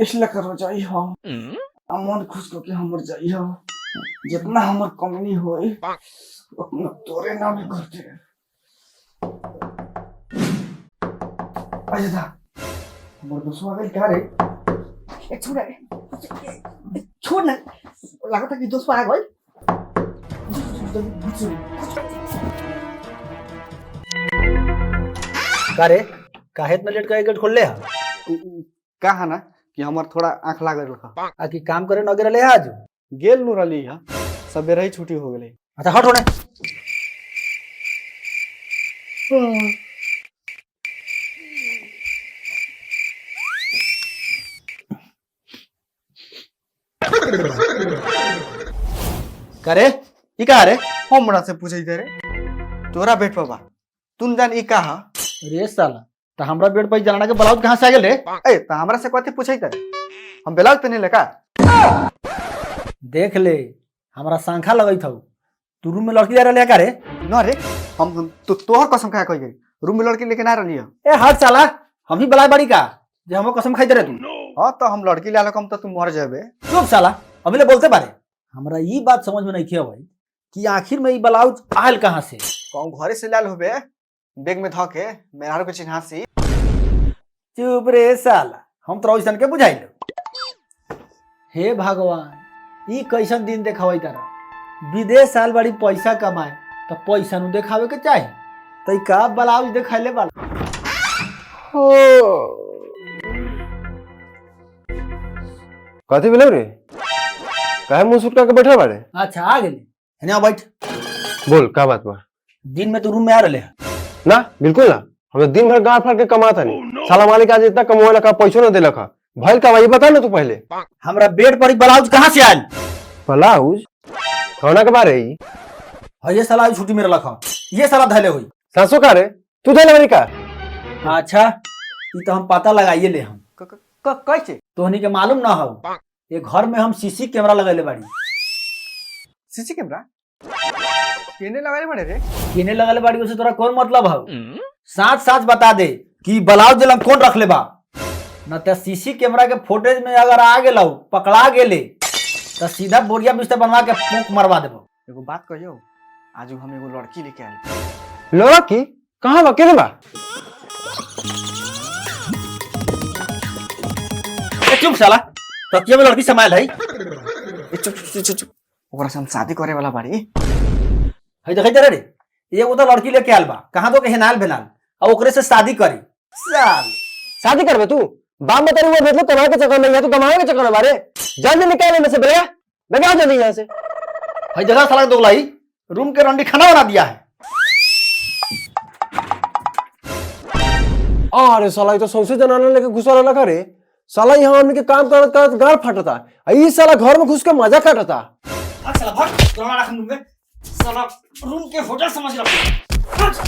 इसलिए करो जाई हो मन खुश को के हमर जाई हो जितना हमर कमी होई उतना तोरे नाम करते अच्छा हमर दोस्तवा गई क्या रे छोड़ ना लगा था कि दोस्त आ गई कारे काहे इतना लेट का गेट खोल ले कहा ना कि हमार थोड़ा आंख लागल रहा आकि काम करे न गिरले आज गेल नु रली है सबेरे ही छुट्टी हो गेले अच्छा हट होने करे ई का रे हमरा से पूछे दे रे तोरा बेट बाबा तुम जान ई कहा रे साला तो हमरा बेड पर जाना के ब्लाउज कहां से आ गेल रे ए त हमरा से कथि पूछे दे हम ब्लाउज पहने ले का देख ले हमरा सांखा लगई थौ तू रूम में लड़की जा रहले का रे न रे हम तोहर कसम खा कहि गई रूम में लड़की लेके ना रहली ए हट साला हम ही बलाई बड़ी का जे हमो कसम खाई दे रे तू हां तो हम लड़की ले कम तो तू मर जाबे चुप साला अभी ले बोलते बारे हमरा ई बात समझ में नहीं किया भाई कि आखिर में ई ब्लाउज आयल कहां से कौन घरे से लाल होबे बैग में धके मेहरारू के चिन्हासी चुप रे साला हम तो ऐसन के बुझाइलो हे भगवान ई कैसन दिन देखावई तारा विदेश साल बड़ी पैसा कमाए तो पैसा नु देखावे के चाही तो ई का ब्लाउज देखाइले बाला कथी भेलै रे काहे मुंह सुटका के बैठा बाड़े अच्छा आ गेले हेने बैठ बोल का बात बा दिन में तू रूम में आ रहले ना बिल्कुल ना हम तो दिन भर गाड़ फाड़ के कमाता नहीं साला मालिक आज इतना कमवाला का पैसो ना देलक भइल का ये बता ना तू पहले हमरा बेड पर ई ब्लाउज कहां से आयल ब्लाउज कौना के बारे ई ये साला छुट्टी में रखा ये साला धैले हुई सासो का रे तू धैले बारी का अच्छा ई तो हम पता लगाइए ले हम कैसे तोहनी के मालूम ना हो ये घर में हम सीसी कैमरा लगैले बाड़ी सीसी कैमरा केने लगाले बड़े रे केने लगैले बाड़ी उसे तोरा कौन मतलब है साथ साथ बता दे कि ब्लाउज जलम कौन रख ले बा न त सीसी कैमरा के फुटेज में अगर आ गेलौ पकड़ा गेले त सीधा बोरिया बिस्तर बनवा के फूंक मरवा देबो एगो बात कहियो आज हम एगो लड़की लेके आइल लड़की कहां बा केने बा चुप साला तकिया में लड़की समायल है चुप ओकरा से हम शादी करे वाला बाड़ी है देखै त रे एगो तो लड़की लेके आइल बा कहां तो के हेनाल भेनाल और ओकरे से शादी करी साल शादी करबे तू बाप बता रही वो कमाए के चक्कर में या तू कमाए के चक्कर में बारे जल्दी निकाल में से बेगा जल्दी यहां से है जगह साला दोगलाई रूम के रंडी खाना बना दिया है अरे साला ये तो सौसे जनाना लेके घुसवा लगा रे साला यहाँ हमने के काम करत करत गाड़ फटता ई साला घर में घुस के मजा काटता साला भाग तोरा रख रूम में साला रूम के होटल समझ रहा